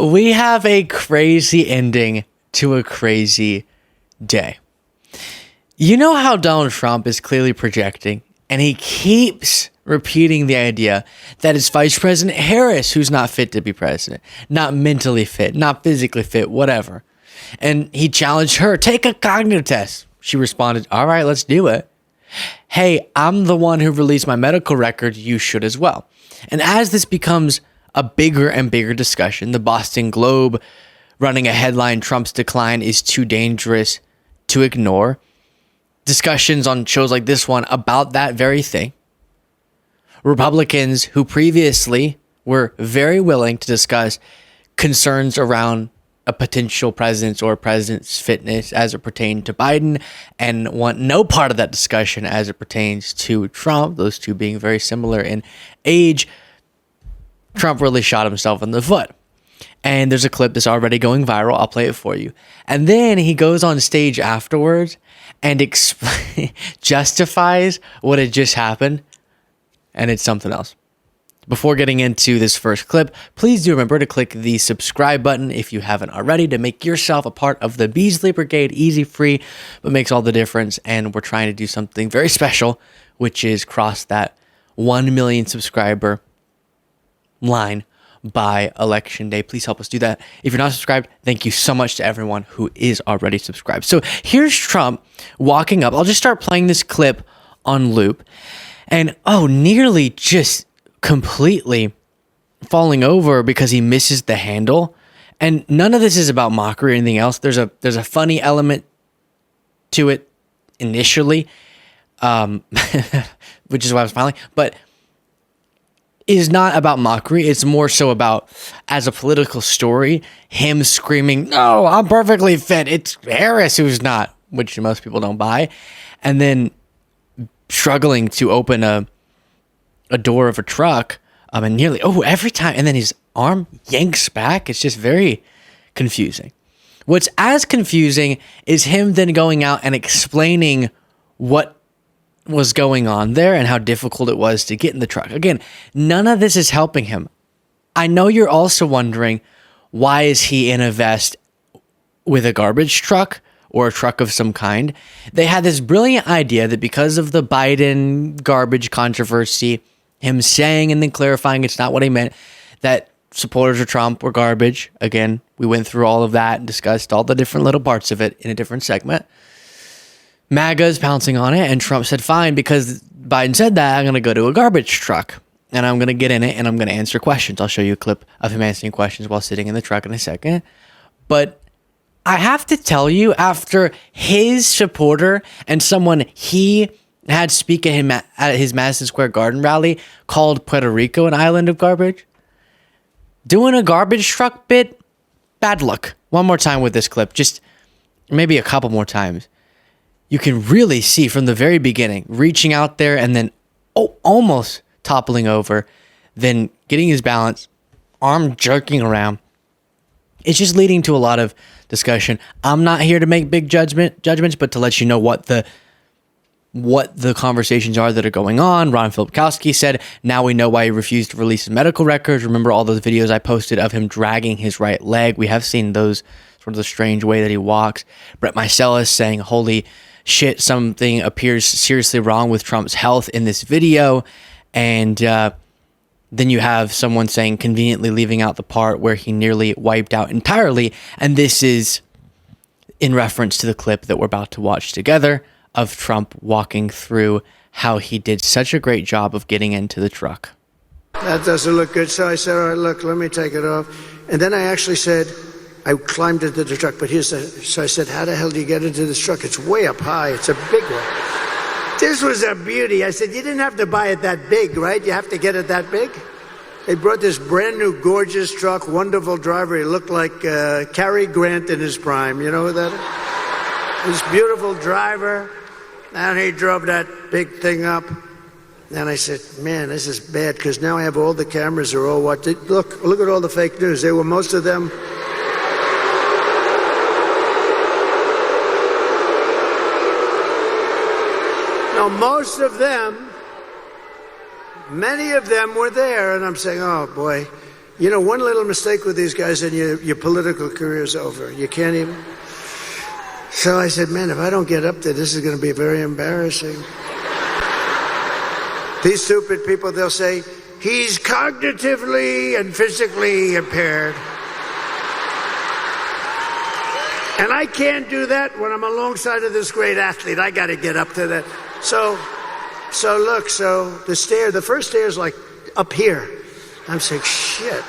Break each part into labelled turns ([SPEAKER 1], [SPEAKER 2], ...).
[SPEAKER 1] We have a crazy ending to a crazy day. You know how Donald Trump is clearly projecting, and he keeps repeating the idea that it's Vice President Harris who's not fit to be president, not mentally fit, not physically fit, whatever. And he challenged her, take a cognitive test. She responded, all right, let's do it. Hey, I'm the one who released my medical record. You should as well. And as this becomes a bigger and bigger discussion, the Boston Globe running a headline, Trump's decline is too dangerous to ignore. Discussions on shows like this one about that very thing. Republicans who previously were very willing to discuss concerns around a potential president's or president's fitness as it pertained to Biden and want no part of that discussion as it pertains to Trump, those two being very similar in age. Trump really shot himself in the foot. And there's a clip that's already going viral. I'll play it for you. And then he goes on stage afterwards and justifies what had just happened. And it's something else. Before getting into this first clip, please do remember to click the subscribe button if you haven't already to make yourself a part of the Beasley Brigade. Easy, free, but makes all the difference. And we're trying to do something very special, which is cross that 1 million subscriber line by election day. Please help us do that. If you're not subscribed, thank you so much to everyone who is already subscribed. So here's Trump walking up. I'll just start playing this clip on loop. And nearly just completely falling over because he misses the handle. And none of this is about mockery or anything else. There's a funny element to it initially, which is why I was smiling. But it is not about mockery. It's more so about, as a political story, him screaming, "No, I'm perfectly fit. It's Harris who's not," which most people don't buy. And then struggling to open a door of a truck, and nearly every time, and then his arm yanks back. It's just very confusing. What's as confusing is him then going out and explaining what was going on there and how difficult it was to get in the truck. Again, none of this is helping him. I know you're also wondering, why is he in a vest with a garbage truck or a truck of some kind? They had this brilliant idea that because of the Biden garbage controversy, him saying and then clarifying it's not what he meant, that supporters of Trump were garbage. Again, we went through all of that and discussed all the different little parts of it in a different segment. MAGA's pouncing on it, and Trump said, fine, because Biden said that, I'm going to go to a garbage truck, and I'm going to get in it, and I'm going to answer questions. I'll show you a clip of him answering questions while sitting in the truck in a second. But I have to tell you, after his supporter and someone he had speak at him at his Madison Square Garden rally called Puerto Rico an island of garbage, doing a garbage truck bit, bad luck. One more time with this clip, just maybe a couple more times. You can really see from the very beginning, reaching out there and then almost toppling over, then getting his balance, arm jerking around. It's just leading to a lot of discussion. I'm not here to make big judgments, but to let you know what the conversations are that are going on. Ron Filipkowski said, now we know why he refused to release his medical records. Remember all those videos I posted of him dragging his right leg? We have seen those, sort of the strange way that he walks. Brett Meiselas saying, holy shit, something appears seriously wrong with Trump's health in this video. And then you have someone saying, conveniently leaving out the part where he nearly wiped out entirely. And this is in reference to the clip that we're about to watch together of Trump walking through how he did such a great job of getting into the truck.
[SPEAKER 2] That doesn't look good. So I said, all right, look, let me take it off. And then I actually said, I climbed into the truck, but so I said, how the hell do you get into this truck? It's way up high. It's a big one. This was a beauty. I said, you didn't have to buy it that big, right? You have to get it that big? They brought this brand new, gorgeous truck, wonderful driver. He looked like Cary Grant in his prime. You know who that is? This beautiful driver. And he drove that big thing up. And I said, man, this is bad, because now I have all the cameras are all watching. Look at all the fake news. They were, most of them. No, most of them, many of them were there. And I'm saying, oh boy, You know, one little mistake with these guys and your political career is over. You can't even. So I said, man, if I don't get up there, this is going to be very embarrassing. These stupid people, they'll say, he's cognitively and physically impaired. And I can't do that when I'm alongside of this great athlete. I got to get up to that. So look, the first stair is like up here. I'm saying, shit.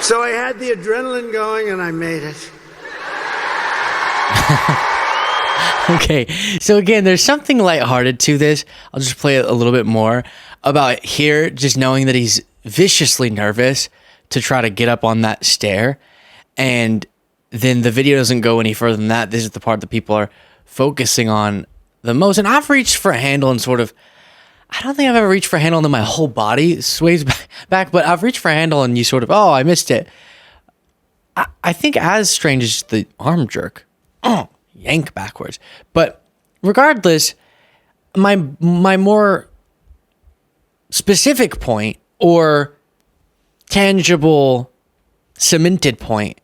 [SPEAKER 2] So I had the adrenaline going and I made it.
[SPEAKER 1] Okay, so again, there's something lighthearted to this. I'll just play it a little bit more about here, just knowing that he's viciously nervous to try to get up on that stair. And then the video doesn't go any further than that. This is the part that people are focusing on the most. And I've reached for a handle and sort of, I don't think I've ever reached for a handle and then my whole body sways back, but I've reached for a handle and you sort of, oh, I missed it. I think as strange as the arm jerk, yank backwards. But regardless, my more specific point or tangible, cemented point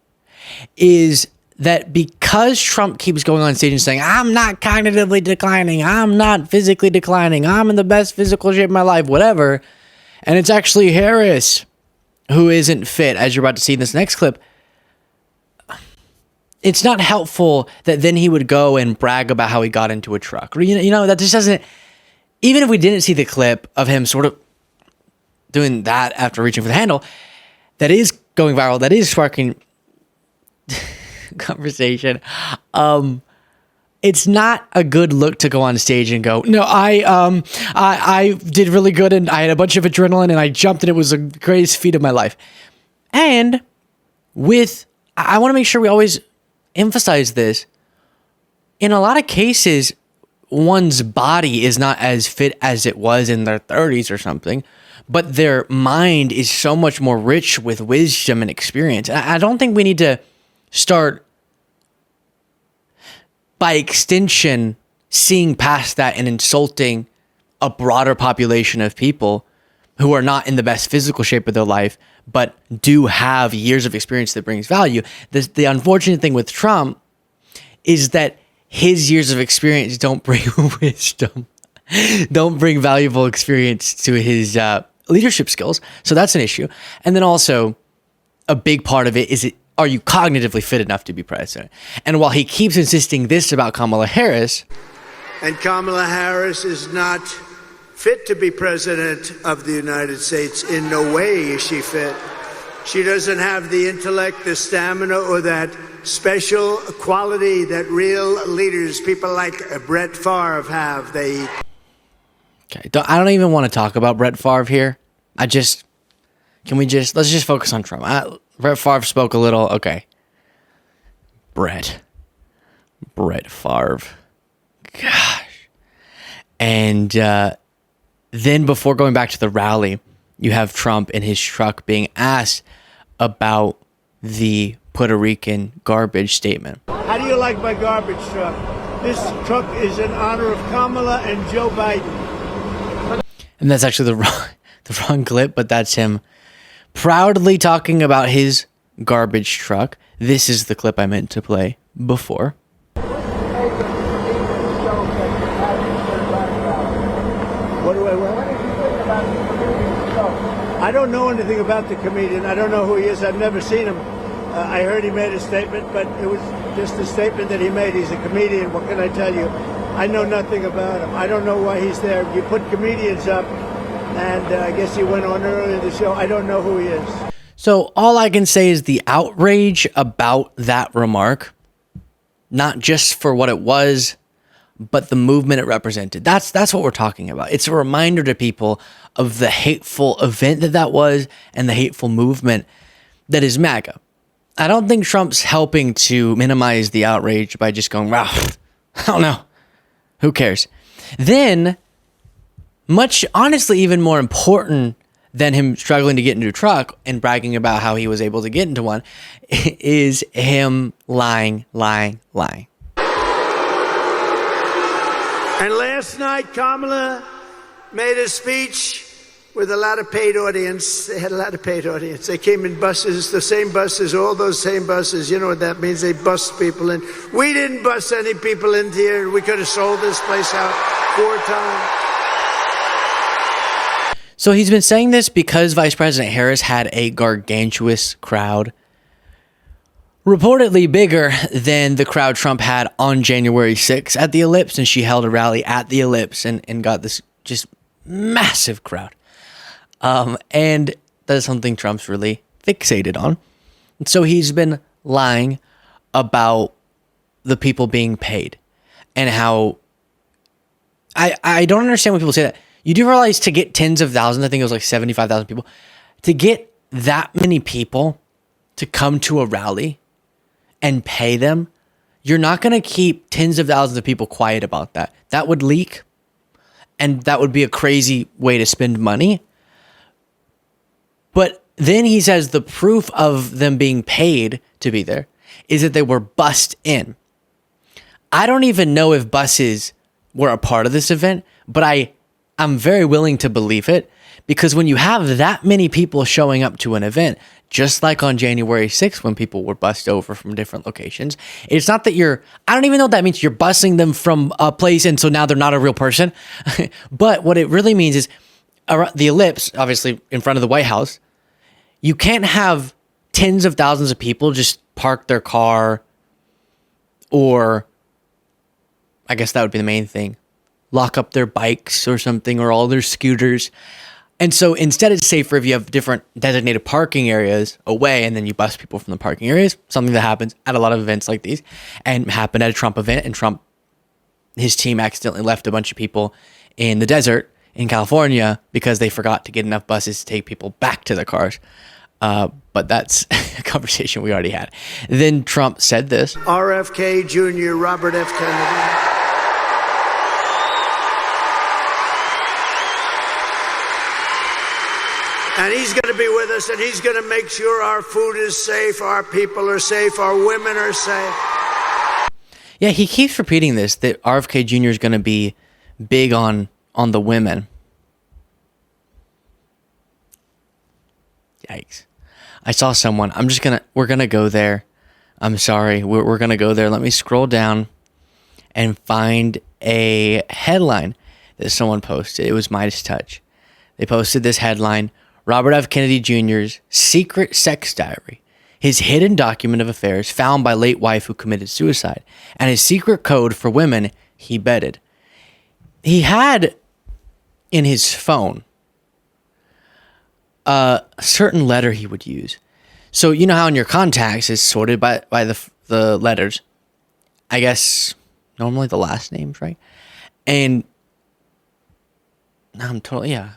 [SPEAKER 1] is that because Trump keeps going on stage and saying, I'm not cognitively declining, I'm not physically declining, I'm in the best physical shape of my life, whatever, and it's actually Harris who isn't fit, as you're about to see in this next clip, it's not helpful that then he would go and brag about how he got into a truck. You know, that just doesn't, even if we didn't see the clip of him sort of doing that after reaching for the handle, that is going viral, that is sparking conversation. It's not a good look to go on stage and go, no, I did really good and I had a bunch of adrenaline and I jumped and it was the greatest feat of my life. And I want to make sure we always emphasize this. In a lot of cases, one's body is not as fit as it was in their 30s or something, but their mind is so much more rich with wisdom and experience. I don't think we need to start, by extension, seeing past that and insulting a broader population of people who are not in the best physical shape of their life, but do have years of experience that brings value. The unfortunate thing with Trump is that his years of experience don't bring wisdom, don't bring valuable experience to his leadership skills. So that's an issue. And then also a big part of it is, are you cognitively fit enough to be president? And while he keeps insisting this about Kamala Harris,
[SPEAKER 2] and Kamala Harris is not fit to be president of the United States. In no way is she fit. She doesn't have the intellect, the stamina, or that special quality that real leaders, people like Brett Favre, have. Okay,
[SPEAKER 1] I don't even want to talk about Brett Favre here. Let's just focus on Trump. Brett Favre spoke a little. Okay. Brett Favre. Gosh. And then before going back to the rally, you have Trump in his truck being asked about the Puerto Rican garbage statement.
[SPEAKER 2] How do you like my garbage truck? This truck is in honor of Kamala and Joe Biden.
[SPEAKER 1] And that's actually the wrong clip, but that's him proudly talking about his garbage truck. This is the clip I meant to play before.
[SPEAKER 2] I don't know anything about the comedian. I don't know who he is. I've never seen him. I heard he made a statement, but it was just a statement that he made. He's a comedian. What can I tell you? I know nothing about him. I don't know why he's there. You put comedians up, and I guess he went on earlier in the show. I don't know who he is.
[SPEAKER 1] So all I can say is the outrage about that remark, not just for what it was, but the movement it represented. That's what we're talking about. It's a reminder to people of the hateful event that was and the hateful movement that is MAGA. I don't think Trump's helping to minimize the outrage by just going, wow, I don't know. Who cares? Then, honestly, even more important than him struggling to get into a truck and bragging about how he was able to get into one is him lying. And
[SPEAKER 2] last night, Kamala, made a speech with a lot of paid audience. They had a lot of paid audience. They came in buses, the same buses, all those same buses. You know what that means? They bust people in. We didn't bust any people in here. We could have sold this place out 4 times.
[SPEAKER 1] So he's been saying this because Vice President Harris had a gargantuous crowd, reportedly bigger than the crowd Trump had on January 6th at the Ellipse, and she held a rally at the Ellipse and got this just massive crowd. And that's something Trump's really fixated on. And so he's been lying about the people being paid and how I don't understand when people say that. You do realize to get tens of thousands, I think it was like 75,000 people, to get that many people to come to a rally and pay them, you're not going to keep tens of thousands of people quiet about that. That would leak, and that would be a crazy way to spend money. But then he says the proof of them being paid to be there is that they were bussed in. I don't even know if buses were a part of this event, but I'm very willing to believe it, because when you have that many people showing up to an event, just like on January 6th when people were bussed over from different locations, it's not that I don't even know what that means. You're bussing them from a place, and so now they're not a real person. But what it really means is the Ellipse, obviously in front of the White House, you can't have tens of thousands of people just park their car, or I guess that would be the main thing, lock up their bikes or something, or all their scooters. And so instead, it's safer if you have different designated parking areas away, and then you bus people from the parking areas, something that happens at a lot of events like these, and happened at a Trump event. And his team accidentally left a bunch of people in the desert in California because they forgot to get enough buses to take people back to their cars. But that's a conversation we already had. Then Trump said this.
[SPEAKER 2] RFK Jr., Robert F. Kennedy. And he's going to be with us, and he's going to make sure our food is safe, our people are safe, our women are safe.
[SPEAKER 1] Yeah, he keeps repeating this, that RFK Jr. is going to be big on the women. Yikes. I saw someone. We're going to go there. I'm sorry. We're going to go there. Let me scroll down and find a headline that someone posted. It was Midas Touch. They posted this headline: Robert F. Kennedy Jr.'s secret sex diary, his hidden document of affairs found by late wife who committed suicide, and his secret code for women he bedded. He had in his phone a certain letter he would use. So you know how in your contacts is sorted by the letters. I guess normally the last names, right? And it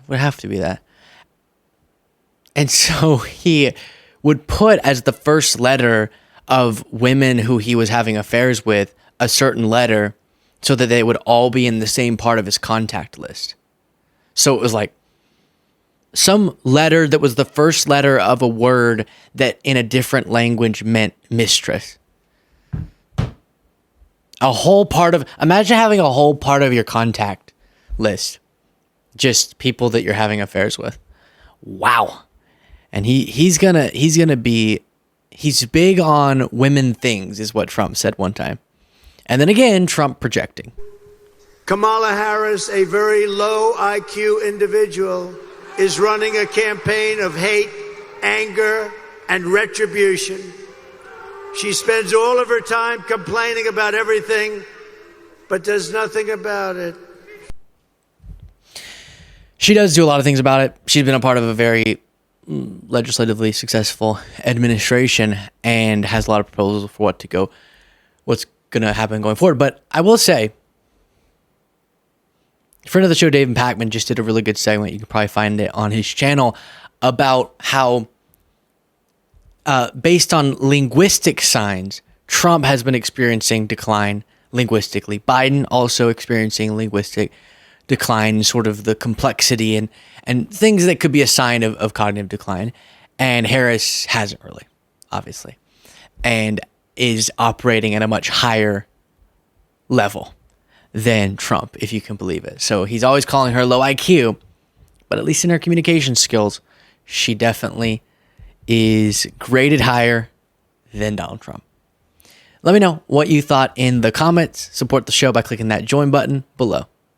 [SPEAKER 1] would have to be that. And so he would put as the first letter of women who he was having affairs with a certain letter so that they would all be in the same part of his contact list. So it was like some letter that was the first letter of a word that in a different language meant mistress. Imagine having a whole part of your contact list just people that you're having affairs with. Wow. And he's big on women things, is what Trump said one time. And then again, Trump projecting.
[SPEAKER 2] Kamala Harris, a very low IQ individual, is running a campaign of hate, anger, and retribution. She spends all of her time complaining about everything, but does nothing about it.
[SPEAKER 1] She does do a lot of things about it. She's been a part of a very legislatively successful administration and has a lot of proposals for what's going to happen going forward. But I will say, friend of the show, David Pakman, just did a really good segment. You can probably find it on his channel about how, based on linguistic signs, Trump has been experiencing decline linguistically. Biden also experiencing linguistic decline, sort of the complexity and things that could be a sign of cognitive decline. And Harris hasn't really, obviously, and is operating at a much higher level than Trump, if you can believe it. So he's always calling her low IQ, but at least in her communication skills, she definitely is graded higher than Donald Trump. Let me know what you thought in the comments. Support the show by clicking that join button below.